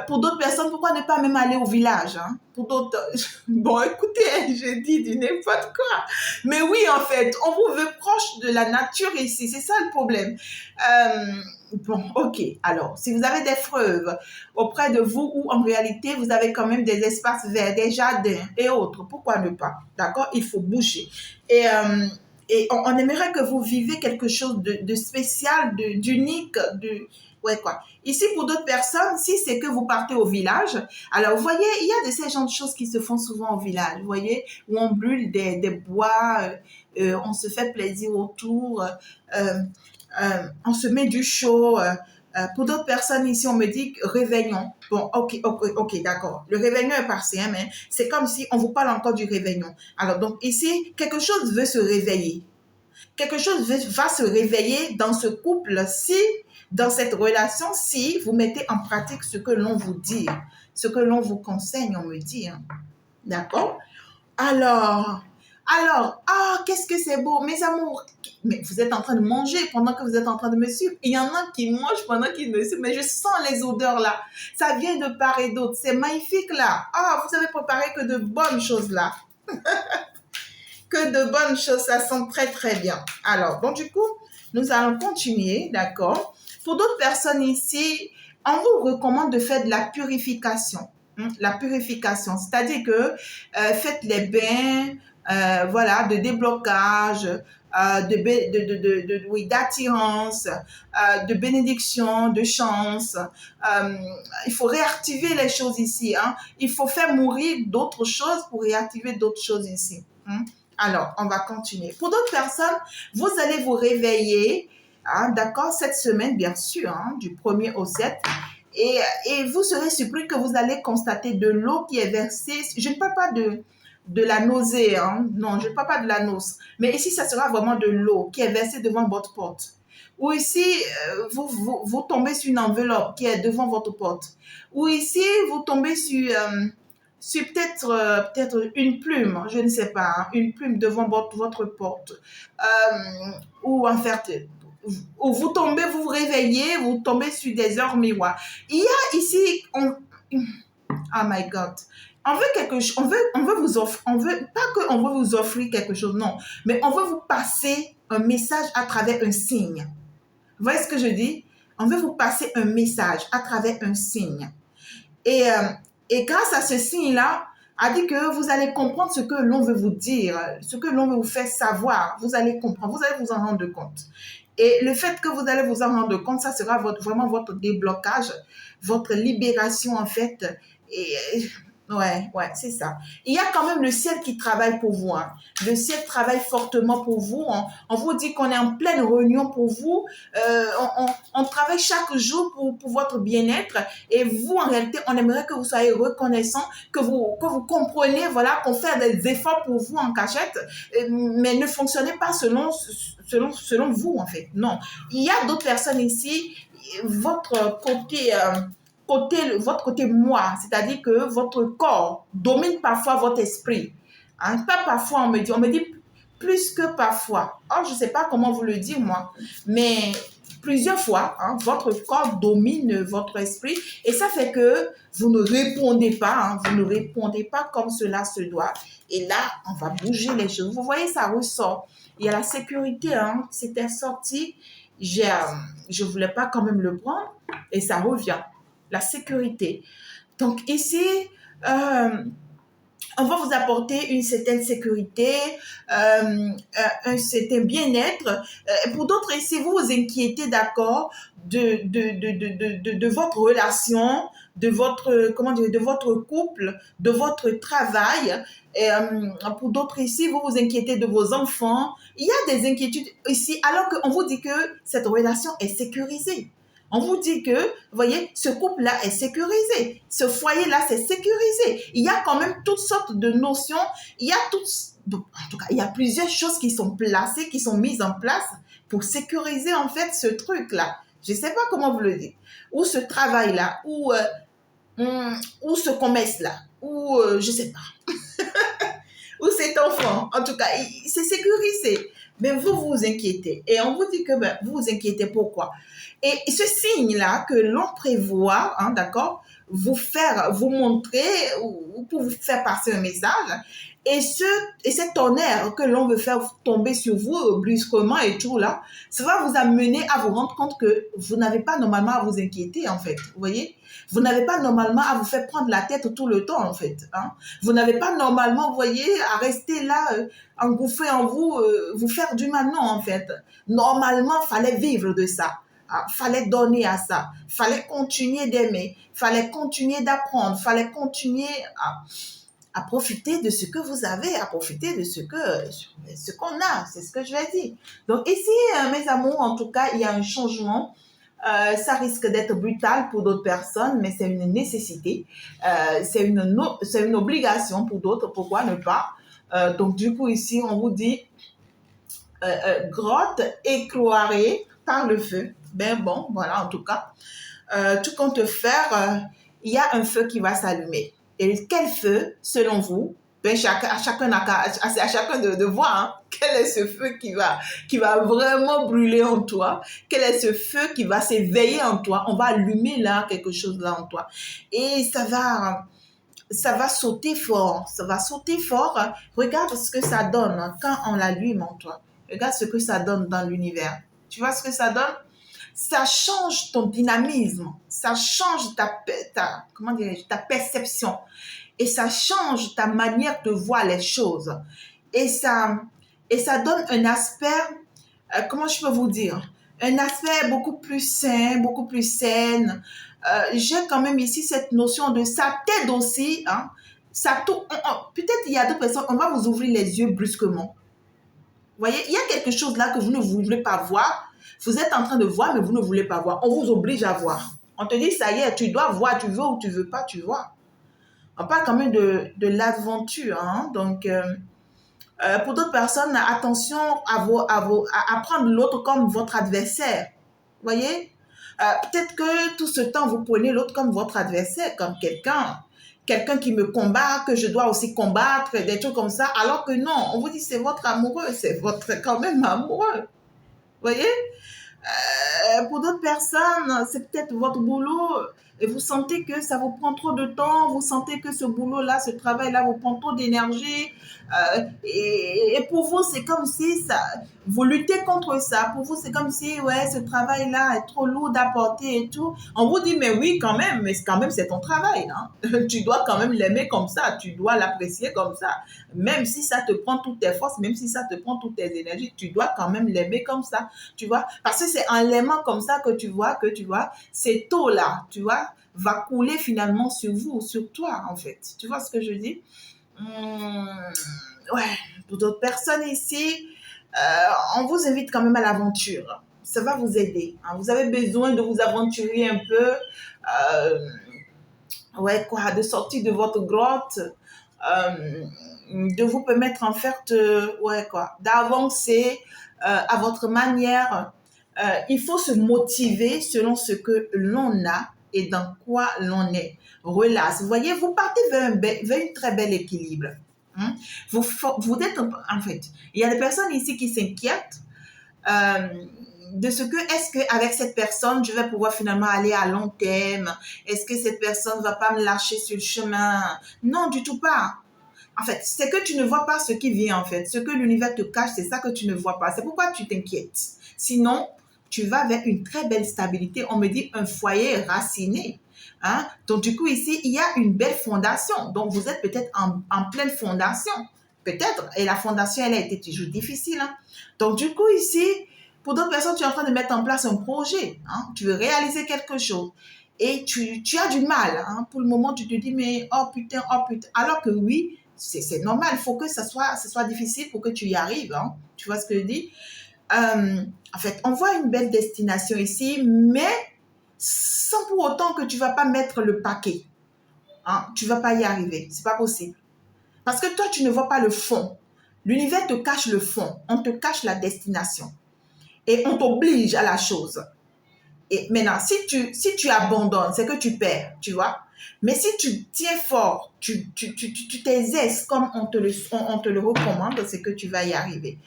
A: Pour d'autres personnes, pourquoi ne pas même aller au village, hein? Pour d'autres, bon, écoutez, je dis du n'importe quoi. Mais oui, en fait, on vous veut proche de la nature ici, c'est ça le problème. Bon, ok. Alors, si vous avez des fleuves auprès de vous ou en réalité, vous avez quand même des espaces verts, des jardins et autres, pourquoi ne pas? D'accord? Il faut bouger. Et on aimerait que vous vivez quelque chose de spécial, d'unique, ouais, quoi. Ici, pour d'autres personnes, si c'est que vous partez au village, alors vous voyez, il y a de ces genres de choses qui se font souvent au village, vous voyez, où on brûle des bois, on se fait plaisir autour, on se met du chaud. Pour d'autres personnes ici, on me dit réveillon. Bon, ok, d'accord. Le réveillon est passé, hein, mais c'est comme si on vous parle encore du réveillon. Alors, donc ici, quelque chose veut se réveiller. Quelque chose va se réveiller dans ce couple si, dans cette relation, si vous mettez en pratique ce que l'on vous dit, ce que l'on vous conseille, on me dit. Hein. D'accord? Alors, qu'est-ce que c'est beau, mes amours. Mais vous êtes en train de manger pendant que vous êtes en train de me suivre. Il y en a qui mangent pendant qu'ils me suivent, mais je sens les odeurs là. Ça vient de part et d'autre. C'est magnifique là. Vous avez préparé que de bonnes choses là. Que de bonnes choses, ça sent très très bien. Alors, donc du coup, nous allons continuer, d'accord? Pour d'autres personnes ici, on vous recommande de faire de la purification. La purification, c'est-à-dire que faites les bains, voilà, de déblocage, oui, d'attirance, de bénédiction, de chance. Il faut réactiver les choses ici. Hein. Il faut faire mourir d'autres choses pour réactiver d'autres choses ici. Alors, on va continuer. Pour d'autres personnes, vous allez vous réveiller, hein, d'accord, cette semaine, bien sûr, hein, du 1er au 7. Et vous serez surpris que vous allez constater de l'eau qui est versée. Je ne parle pas de la nausée, hein, non, je ne parle pas de la noce. Mais ici, ça sera vraiment de l'eau qui est versée devant votre porte. Ou ici, vous tombez sur une enveloppe qui est devant votre porte. Ou ici, vous tombez sur peut-être une plume, je ne sais pas, hein, une plume devant votre porte. Ou en fait, où vous tombez, vous vous réveillez, vous tombez sur des heures miroirs. Il y a ici, oh my God, On veut quelque chose, on veut vous offrir, on veut, pas qu'on veut vous offrir quelque chose, non, mais on veut vous passer un message à travers un signe. Vous voyez ce que je dis? On veut vous passer un message à travers un signe. Et, euh, et grâce à ce signe-là, a dit que vous allez comprendre ce que l'on veut vous dire, ce que l'on veut vous faire savoir. Vous allez comprendre, vous allez vous en rendre compte. Et le fait que vous allez vous en rendre compte, ça sera vraiment votre déblocage, votre libération en fait. Et ouais, c'est ça. Il y a quand même le ciel qui travaille pour vous. Hein. Le ciel travaille fortement pour vous. On vous dit qu'on est en pleine réunion pour vous. On travaille chaque jour pour votre bien-être. Et vous, en réalité, on aimerait que vous soyez reconnaissant, que vous compreniez, voilà, qu'on fait des efforts pour vous en cachette, mais ne fonctionnez pas selon vous, en fait. Non. Il y a d'autres personnes ici, votre votre côté moi, c'est-à-dire que votre corps domine parfois votre esprit. Hein? Pas parfois, on me dit plus que parfois. Oh, je ne sais pas comment vous le dire, moi, mais plusieurs fois, hein, votre corps domine votre esprit et ça fait que vous ne répondez pas, hein, vous ne répondez pas comme cela se doit. Et là, on va bouger les choses. Vous voyez, ça ressort. Il y a la sécurité, hein, c'était sorti. Je ne voulais pas quand même le prendre et ça revient. La sécurité. Donc ici, on va vous apporter une certaine sécurité, un certain bien-être. Pour d'autres ici, vous vous inquiétez, d'accord, de votre relation, de votre, comment dire, de votre couple, de votre travail. Et, pour d'autres ici, vous vous inquiétez de vos enfants. Il y a des inquiétudes ici, alors qu'on vous dit que cette relation est sécurisée. On vous dit que, vous voyez, ce couple-là est sécurisé. Ce foyer-là, c'est sécurisé. Il y a quand même toutes sortes de notions. Il y a en tout cas, il y a plusieurs choses qui sont placées, qui sont mises en place pour sécuriser, en fait, ce truc-là. Je ne sais pas comment vous le dire. Ou ce travail-là, ou ce commerce-là, ou je ne sais pas. Ou cet enfant. En tout cas, c'est sécurisé. Mais vous vous inquiétez. Et on vous dit que vous vous inquiétez pourquoi? Et ce signe-là que l'on prévoit, hein, d'accord, vous montrer ou pour vous faire passer un message, et cet honneur que l'on veut faire tomber sur vous brusquement et tout là, ça va vous amener à vous rendre compte que vous n'avez pas normalement à vous inquiéter en fait, vous voyez? Vous n'avez pas normalement à vous faire prendre la tête tout le temps en fait. Hein? Vous n'avez pas normalement, vous voyez, à rester là, engouffré en vous, vous faire du mal, non en fait. Normalement, il fallait vivre de ça. Fallait donner à ça, fallait continuer d'aimer, fallait continuer d'apprendre, fallait continuer à profiter de ce que vous avez, à profiter de ce qu'on a, c'est ce que je vais dire. Donc ici, mes amours, en tout cas, il y a un changement. Ça risque d'être brutal pour d'autres personnes, mais c'est une nécessité, c'est une obligation pour d'autres, pourquoi ne pas? Donc du coup ici, on vous dit grotte éclairée par le feu. Ben bon, voilà, en tout cas, tout compte faire, il y a un feu qui va s'allumer. Et quel feu, selon vous? Ben à chacun de voir, hein, quel est ce feu qui va vraiment brûler en toi? Quel est ce feu qui va s'éveiller en toi? On va allumer là quelque chose là en toi. Et ça va sauter fort, ça va sauter fort. Regarde ce que ça donne quand on l'allume en toi. Regarde ce que ça donne dans l'univers. Tu vois ce que ça donne? Ça change ton dynamisme, ça change comment ta perception et ça change ta manière de voir les choses. Et ça donne un aspect, comment je peux vous dire, un aspect beaucoup plus sain, beaucoup plus saine. J'ai quand même ici cette notion de ça t'aide aussi. Hein, peut-être il y a d'autres personnes, on va vous ouvrir les yeux brusquement. Vous voyez, il y a quelque chose là que vous ne voulez pas voir. Vous êtes en train de voir, mais vous ne voulez pas voir. On vous oblige à voir. On te dit, ça y est, tu dois voir, tu veux ou tu veux pas, tu vois. On parle quand même de l'aventure. Hein? Donc, pour d'autres personnes, attention à prendre l'autre comme votre adversaire. Vous voyez? Peut-être que tout ce temps, vous prenez l'autre comme votre adversaire, comme quelqu'un qui me combat, que je dois aussi combattre, des trucs comme ça, alors que non, on vous dit c'est votre amoureux, c'est votre quand même amoureux. Vous voyez? Pour d'autres personnes, c'est peut-être votre boulot, et vous sentez que ça vous prend trop de temps, vous sentez que ce boulot-là, ce travail-là vous prend trop d'énergie, et pour vous, c'est comme si ça, vous luttez contre ça. Pour vous, c'est comme si, ouais, ce travail-là est trop lourd à porter et tout. On vous dit, mais oui, quand même, mais quand même, c'est ton travail, hein. Tu dois quand même l'aimer comme ça, tu dois l'apprécier comme ça. Même si ça te prend toutes tes forces, même si ça te prend toutes tes énergies, tu dois quand même l'aimer comme ça, tu vois. Parce que c'est en l'aimant comme ça que tu vois, ces taux-là, tu vois, va couler finalement sur vous, sur toi, en fait. Tu vois ce que je dis? Ouais, pour d'autres personnes ici, on vous invite quand même à l'aventure. Ça va vous aider, hein. Vous avez besoin de vous aventurer un peu, ouais, quoi, de sortir de votre grotte, de vous permettre en fait, ouais, quoi, d'avancer à votre manière. Il faut se motiver selon ce que l'on a et dans quoi l'on est. Relax. Vous voyez, vous partez vers un très bel équilibre. Hein. Vous êtes, en fait, il y a des personnes ici qui s'inquiètent euh, de ce que, est-ce qu'avec cette personne, je vais pouvoir finalement aller à long terme? Est-ce que cette personne ne va pas me lâcher sur le chemin? Non, du tout pas. En fait, c'est que tu ne vois pas ce qui vient, en fait. Ce que l'univers te cache, c'est ça que tu ne vois pas. C'est pourquoi tu t'inquiètes. Sinon, tu vas vers une très belle stabilité. On me dit un foyer raciné. Hein? Donc, du coup, ici, il y a une belle fondation. Donc, vous êtes peut-être en pleine fondation. Peut-être. Et la fondation, elle a été toujours difficile. Hein? Donc, du coup, ici, pour d'autres personnes, tu es en train de mettre en place un projet. Hein? Tu veux réaliser quelque chose. Et tu as du mal. Hein? Pour le moment, tu te dis, mais oh putain, oh putain. Alors que oui, c'est normal. Il faut que ça soit difficile pour que tu y arrives. Hein? Tu vois ce que je dis? En fait, on voit une belle destination ici, mais sans pour autant que tu ne vas pas mettre le paquet. Hein? Tu ne vas pas y arriver. Ce n'est pas possible. Parce que toi, tu ne vois pas le fond. L'univers te cache le fond. On te cache la destination. Et on t'oblige à la chose. Et maintenant, si tu abandonnes, c'est que tu perds, tu vois. Mais si tu tiens fort, tu t'exerces comme on te le recommande, c'est que tu vas y arriver.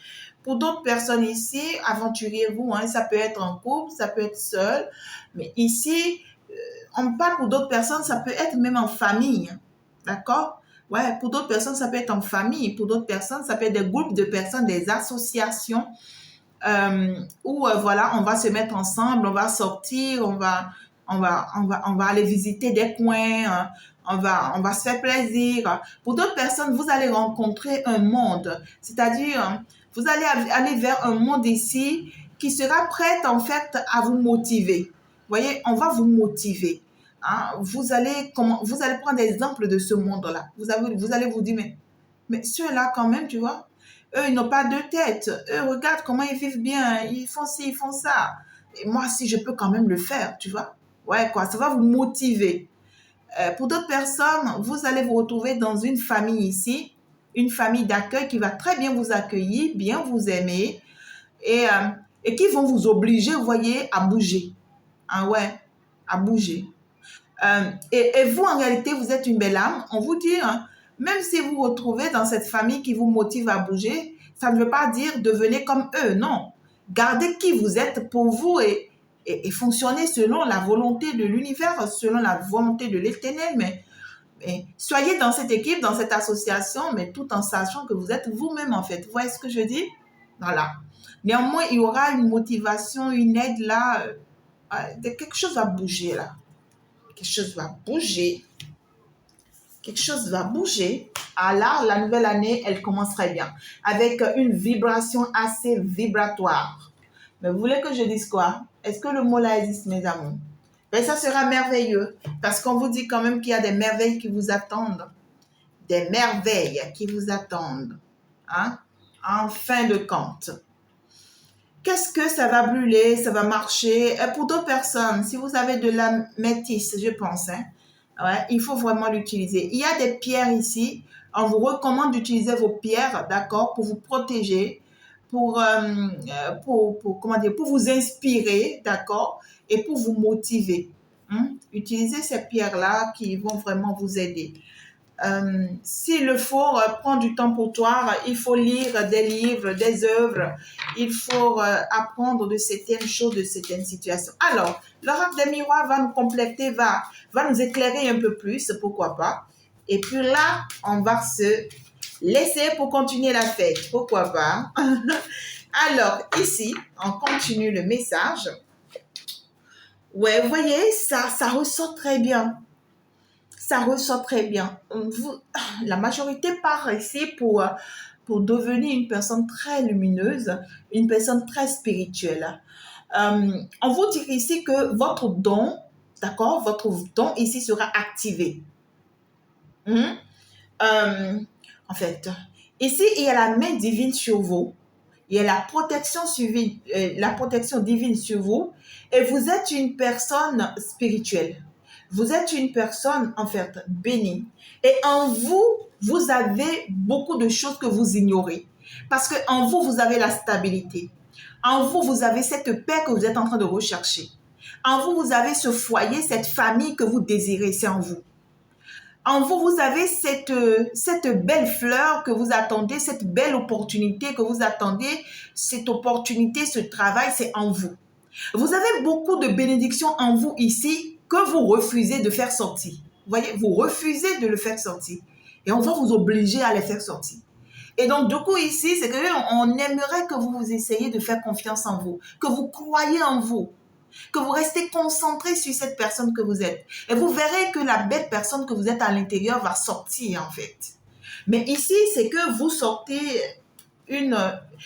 A: Pour d'autres personnes ici, aventuriez-vous, hein, ça peut être en couple, ça peut être seul. Mais ici, on parle pour d'autres personnes, ça peut être même en famille. D'accord? Ouais, pour d'autres personnes, ça peut être en famille. Pour d'autres personnes, ça peut être des groupes de personnes, des associations où voilà, on va se mettre ensemble, on va sortir, on va aller visiter des coins, on va se faire plaisir. Pour d'autres personnes, vous allez rencontrer un monde, c'est-à-dire vous allez aller vers un monde ici qui sera prêt en fait à vous motiver. Vous voyez, on va vous motiver. Hein? Vous allez prendre des exemples de ce monde-là. Vous allez vous dire, mais ceux-là quand même, tu vois, eux, ils n'ont pas de tête. Eux, regarde comment ils vivent bien. Ils font ci, ils font ça. Et moi, si je peux quand même le faire, tu vois. Ouais, quoi, ça va vous motiver. Pour d'autres personnes, vous allez vous retrouver dans une famille ici, une famille d'accueil qui va très bien vous accueillir, bien vous aimer et, et qui vont vous obliger, vous voyez, à bouger. Ah ouais, à bouger. Et vous, en réalité, vous êtes une belle âme. On vous dit, hein, même si vous vous retrouvez dans cette famille qui vous motive à bouger, ça ne veut pas dire devenez comme eux, non. Gardez qui vous êtes pour vous et fonctionnez selon la volonté de l'univers, selon la volonté de l'éternel. Mais soyez dans cette équipe, dans cette association, mais tout en sachant que vous êtes vous-même, en fait. Vous voyez ce que je dis? Voilà. Néanmoins, il y aura une motivation, une aide là. Quelque chose va bouger là. Quelque chose va bouger. Quelque chose va bouger. Ah là, la nouvelle année, elle commence très bien. Avec une vibration assez vibratoire. Mais vous voulez que je dise quoi? Est-ce que le mot là existe, mes amours? Ben, ça sera merveilleux. Parce qu'on vous dit quand même qu'il y a des merveilles qui vous attendent. Des merveilles qui vous attendent. Hein? En fin de compte. Qu'est-ce que ça va brûler? Ça va marcher? Pour d'autres personnes, si vous avez de la métisse, je pense, hein, ouais, il faut vraiment l'utiliser. Il y a des pierres ici. On vous recommande d'utiliser vos pierres, d'accord, pour vous protéger, comment dire, pour vous inspirer, d'accord, et pour vous motiver. Utilisez ces pierres-là qui vont vraiment vous aider. S'il le faut, prends du temps pour toi. Il faut lire des livres, des œuvres. Il faut apprendre de certaines choses, de certaines situations. Alors, l'oracle des miroirs va nous compléter, va nous éclairer un peu plus, pourquoi pas. Et puis là, on va se laisser pour continuer la fête, pourquoi pas. Alors, ici, on continue le message. Ouais, vous voyez, ça ressort très bien. Ça ressort très bien. La majorité part ici pour devenir une personne très lumineuse, une personne très spirituelle. On vous dit ici que votre don, d'accord, votre don ici sera activé. En fait, ici, il y a la main divine sur vous. Il y a la protection divine sur vous. Et vous êtes une personne spirituelle. Vous êtes une personne, en fait, bénie. Et en vous, vous avez beaucoup de choses que vous ignorez. Parce qu'en vous, vous avez la stabilité. En vous, vous avez cette paix que vous êtes en train de rechercher. En vous, vous avez ce foyer, cette famille que vous désirez, c'est en vous. En vous, vous avez cette belle fleur que vous attendez, cette belle opportunité que vous attendez, cette opportunité, ce travail, c'est en vous. Vous avez beaucoup de bénédictions en vous ici que vous refusez de faire sortir. Vous voyez, vous refusez de le faire sortir. Et on va vous obliger à les faire sortir. Et donc, du coup, ici, c'est qu'on aimerait que vous essayiez de faire confiance en vous, que vous croyez en vous, que vous restez concentré sur cette personne que vous êtes. Et vous verrez que la belle personne que vous êtes à l'intérieur va sortir, en fait. Mais ici, c'est que vous sortez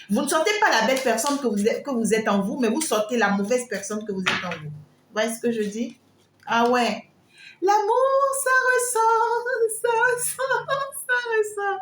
A: vous ne sortez pas la belle personne que vous êtes en vous, mais vous sortez la mauvaise personne que vous êtes en vous. Vous voyez ce que je dis? Ah ouais. L'amour, ça ressort, ça ressort, ça ressort.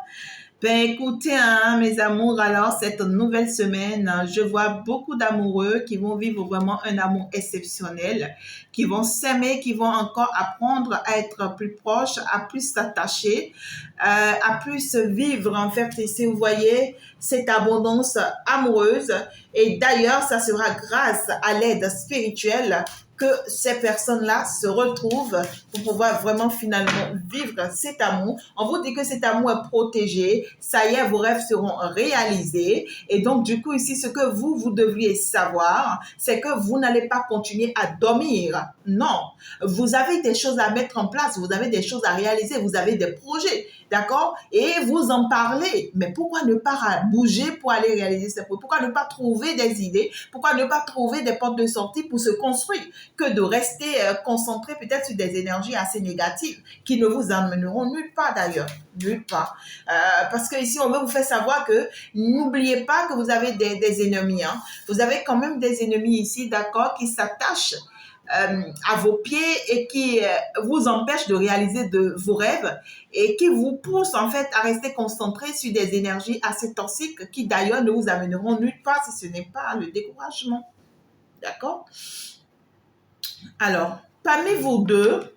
A: Ben écoutez, hein, mes amours, alors cette nouvelle semaine, je vois beaucoup d'amoureux qui vont vivre vraiment un amour exceptionnel, qui vont s'aimer, qui vont encore apprendre à être plus proches, à plus s'attacher, à plus vivre en fait ici, vous voyez, cette abondance amoureuse. Et d'ailleurs, ça sera grâce à l'aide spirituelle que ces personnes-là se retrouvent pour pouvoir vraiment finalement vivre cet amour. On vous dit que cet amour est protégé. Ça y est, vos rêves seront réalisés. Et donc, du coup, ici, ce que vous devriez savoir, c'est que vous n'allez pas continuer à dormir. Non. Vous avez des choses à mettre en place. Vous avez des choses à réaliser. Vous avez des projets. D'accord? Et vous en parlez. Mais pourquoi ne pas bouger pour aller réaliser ces projets? Pourquoi ne pas trouver des idées? Pourquoi ne pas trouver des portes de sortie pour se construire? Que de rester concentré peut-être sur des énergies assez négatives qui ne vous emmèneront nulle part d'ailleurs. Nulle part. Parce que ici, on veut vous faire savoir que n'oubliez pas que vous avez des ennemis. Hein. Vous avez quand même des ennemis ici, d'accord, qui s'attachent à vos pieds et qui vous empêchent de réaliser vos rêves et qui vous poussent en fait à rester concentré sur des énergies assez toxiques qui d'ailleurs ne vous amèneront nulle part si ce n'est pas le découragement. D'accord? Alors, parmi vous deux,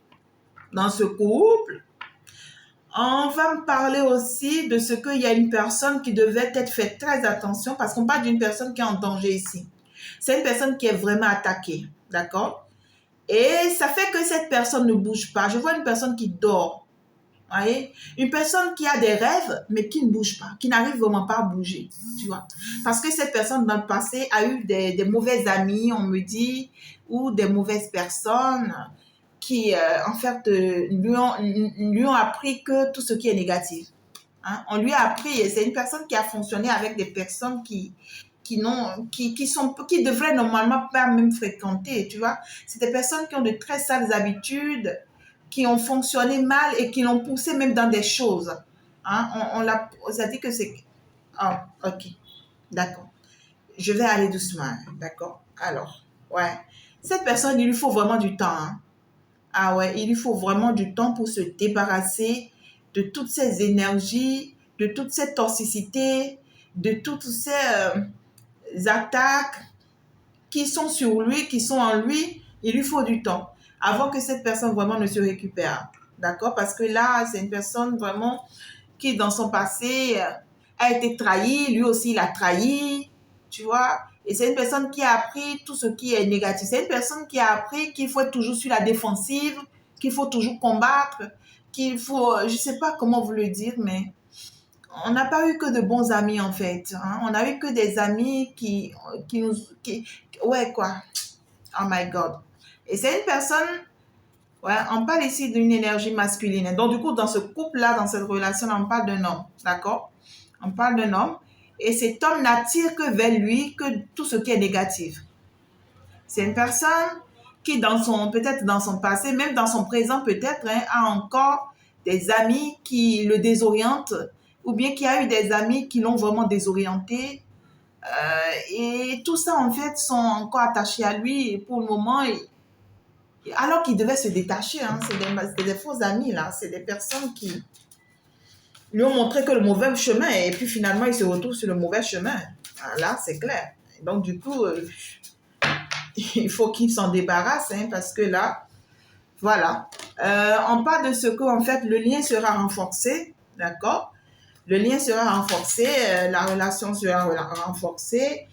A: dans ce couple, on va me parler aussi de ce qu'il y a une personne qui devait être faite très attention parce qu'on parle d'une personne qui est en danger ici. C'est une personne qui est vraiment attaquée, d'accord? Et ça fait que cette personne ne bouge pas. Je vois une personne qui dort, voyez? Une personne qui a des rêves, mais qui ne bouge pas, qui n'arrive vraiment pas à bouger, tu vois. Parce que cette personne, dans le passé, a eu des mauvais amis, on me dit, ou des mauvaises personnes qui, en fait, lui ont appris que tout ce qui est négatif. Hein? On lui a appris, c'est une personne qui a fonctionné avec des personnes qui devraient normalement pas même fréquenter, tu vois. C'est des personnes qui ont de très sales habitudes, qui ont fonctionné mal et qui l'ont poussé même dans des choses. Hein? On a dit que c'est... Ah, ok, d'accord. Je vais aller doucement, d'accord. Alors, ouais. Cette personne, il lui faut vraiment du temps. Hein? Ah ouais, il lui faut vraiment du temps pour se débarrasser de toutes ces énergies, de toute cette toxicité, de toutes ces attaques qui sont sur lui, qui sont en lui. Il lui faut du temps avant que cette personne vraiment ne se récupère. D'accord? Parce que là, c'est une personne vraiment qui, dans son passé, a été trahie. Lui aussi, il a trahi. Tu vois? Et c'est une personne qui a appris tout ce qui est négatif. C'est une personne qui a appris qu'il faut être toujours sur la défensive, qu'il faut toujours combattre, qu'il faut, je sais pas comment vous le dire, mais on n'a pas eu que de bons amis en fait. Hein. On a eu que des amis qui nous, ouais quoi. Oh my God. Et c'est une personne, ouais, on parle ici d'une énergie masculine. Donc du coup, dans ce couple-là, dans cette relation-là, on parle d'un homme, d'accord? On parle d'un homme. Et cet homme n'attire que vers lui que tout ce qui est négatif. C'est une personne qui, peut-être dans son passé, même dans son présent peut-être, hein, a encore des amis qui le désorientent ou bien qui a eu des amis qui l'ont vraiment désorienté. Et tout ça, en fait, sont encore attachés à lui. Et pour le moment, alors qu'il devait se détacher, hein, c'est des faux amis, là. C'est des personnes qui lui ont montré que le mauvais chemin, et puis finalement, il se retrouve sur le mauvais chemin. Là, c'est clair. Donc, du coup, il faut qu'il s'en débarrasse, hein, parce que là, voilà. On parle de ce qu'en fait, le lien sera renforcé, d'accord? Le lien sera renforcé, la relation sera renforcée,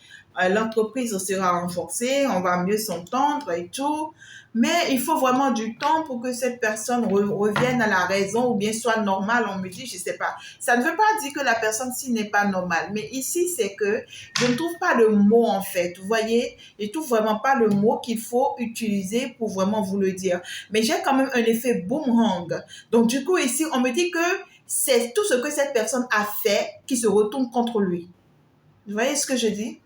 A: l'entreprise sera renforcée, on va mieux s'entendre et tout. Mais il faut vraiment du temps pour que cette personne revienne à la raison ou bien soit normale. On me dit, je ne sais pas. Ça ne veut pas dire que la personne-ci n'est pas normale. Mais ici, c'est que je ne trouve pas le mot en fait. Vous voyez, je ne trouve vraiment pas le mot qu'il faut utiliser pour vraiment vous le dire. Mais j'ai quand même un effet boomerang. Donc du coup, ici, on me dit que c'est tout ce que cette personne a fait qui se retourne contre lui. Vous voyez ce que je dis?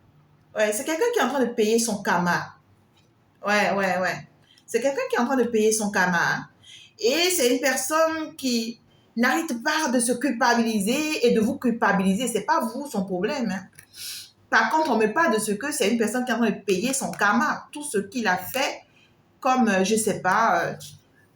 A: Ouais, c'est quelqu'un qui est en train de payer son karma. Ouais. C'est quelqu'un qui est en train de payer son karma. Et c'est une personne qui n'arrête pas de se culpabiliser et de vous culpabiliser. C'est pas vous son problème. Hein. Par contre, on ne met pas de ce que c'est une personne qui est en train de payer son karma. Tout ce qu'il a fait comme, je ne sais pas,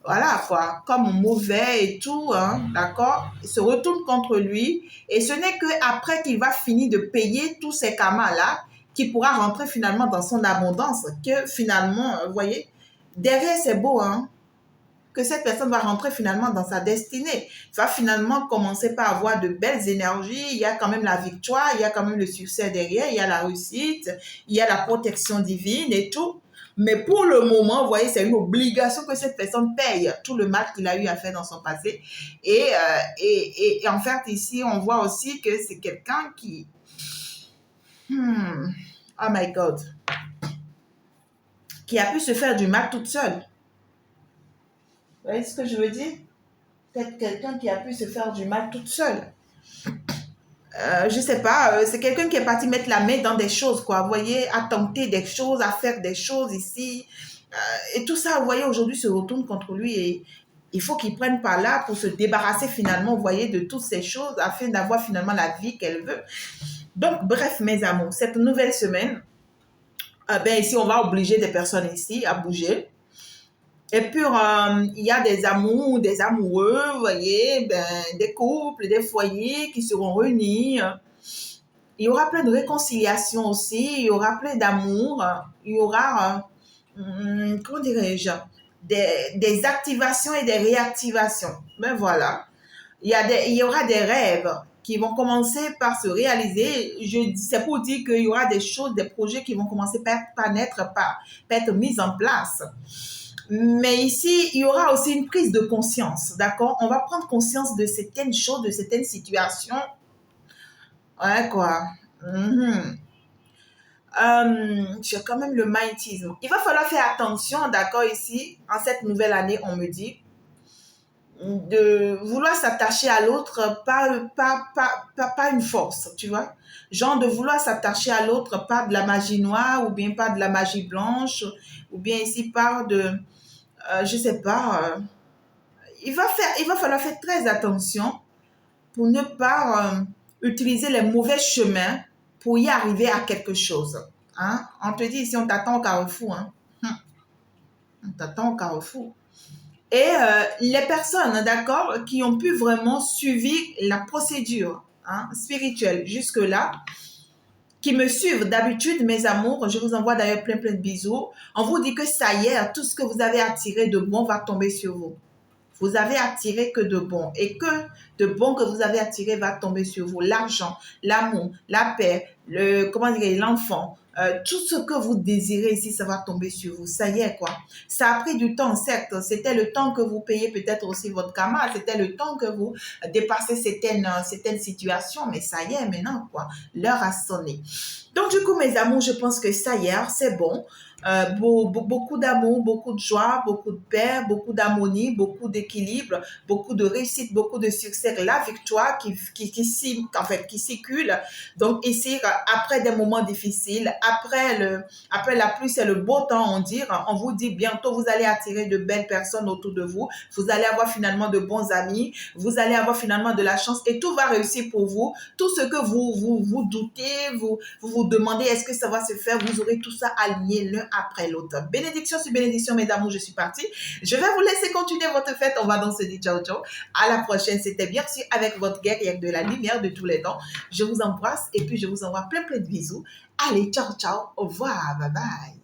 A: voilà quoi, comme mauvais et tout, hein, d'accord, il se retourne contre lui et ce n'est qu'après qu'il va finir de payer tous ces karmas-là qu'il pourra rentrer finalement dans son abondance, que finalement, vous voyez, derrière c'est beau, hein, que cette personne va rentrer finalement dans sa destinée, va finalement commencer par avoir de belles énergies, il y a quand même la victoire, il y a quand même le succès derrière, il y a la réussite, il y a la protection divine et tout. Mais pour le moment, vous voyez, c'est une obligation que cette personne paye tout le mal qu'il a eu à faire dans son passé. Et en fait, ici, on voit aussi que c'est quelqu'un qui... oh my God. Qui a pu se faire du mal toute seule. Vous voyez ce que je veux dire? Peut-être quelqu'un qui a pu se faire du mal toute seule. Je ne sais pas, c'est quelqu'un qui est parti mettre la main dans des choses, quoi. Vous voyez, à tenter des choses, à faire des choses ici. Et tout ça, vous voyez, aujourd'hui se retourne contre lui et il faut qu'il prenne par là pour se débarrasser finalement, vous voyez, de toutes ces choses afin d'avoir finalement la vie qu'elle veut. Donc, bref, mes amours, cette nouvelle semaine, ici, on va obliger des personnes ici à bouger. Et puis, il y a des amours, des amoureux, vous voyez, des couples, des foyers qui seront réunis. Il y aura plein de réconciliation aussi, il y aura plein d'amour, il y aura, comment dirais-je, des activations et des réactivations. Ben voilà, il y aura des rêves qui vont commencer par se réaliser. C'est pour dire qu'il y aura des choses, des projets qui vont commencer par être mis en place. Mais ici, il y aura aussi une prise de conscience, d'accord? On va prendre conscience de certaines choses, de certaines situations. Ouais, quoi. J'ai quand même le mindisme. Il va falloir faire attention, d'accord, ici, en cette nouvelle année, on me dit, de vouloir s'attacher à l'autre pas une force, tu vois? Genre de vouloir s'attacher à l'autre par de la magie noire ou bien par de la magie blanche ou bien ici par de... je sais pas, il va falloir faire très attention pour ne pas utiliser les mauvais chemins pour y arriver à quelque chose. Hein? On te dit ici, on t'attend au carrefour. Hein? On t'attend au carrefour. Et les personnes, d'accord, qui ont pu vraiment suivre la procédure spirituelle jusque-là, qui me suivent d'habitude, mes amours, je vous envoie d'ailleurs plein de bisous. On vous dit que ça y est, tout ce que vous avez attiré de bon va tomber sur vous. Vous avez attiré que de bon. Et que de bon que vous avez attiré va tomber sur vous. L'argent, l'amour, la paix, comment dire, l'enfant. Tout ce que vous désirez ici, ça va tomber sur vous. Ça y est, quoi. Ça a pris du temps, certes. C'était le temps que vous payez peut-être aussi votre karma. C'était le temps que vous dépassez certaines situations. Mais ça y est, maintenant, quoi. L'heure a sonné. Donc, du coup, mes amours, je pense que ça y est, c'est bon. Beaucoup d'amour, beaucoup de joie, beaucoup de paix, beaucoup d'harmonie, beaucoup d'équilibre, beaucoup de réussite, beaucoup de succès. La victoire qui circule. Donc ici, après des moments difficiles, après la pluie, c'est le beau temps, on vous dit bientôt, vous allez attirer de belles personnes autour de vous. Vous allez avoir finalement de bons amis. Vous allez avoir finalement de la chance et tout va réussir pour vous. Tout ce que vous doutez, vous demandez est-ce que ça va se faire, vous aurez tout ça aligné l'un après l'autre. Bénédiction sur bénédiction, mes amours, je suis partie. Je vais vous laisser continuer votre fête. On va donc se dire ciao, ciao. À la prochaine. C'était bien sûr avec votre guerrière de la lumière de tous les temps. Je vous embrasse et puis je vous envoie plein de bisous. Allez, ciao, ciao. Au revoir. Bye bye.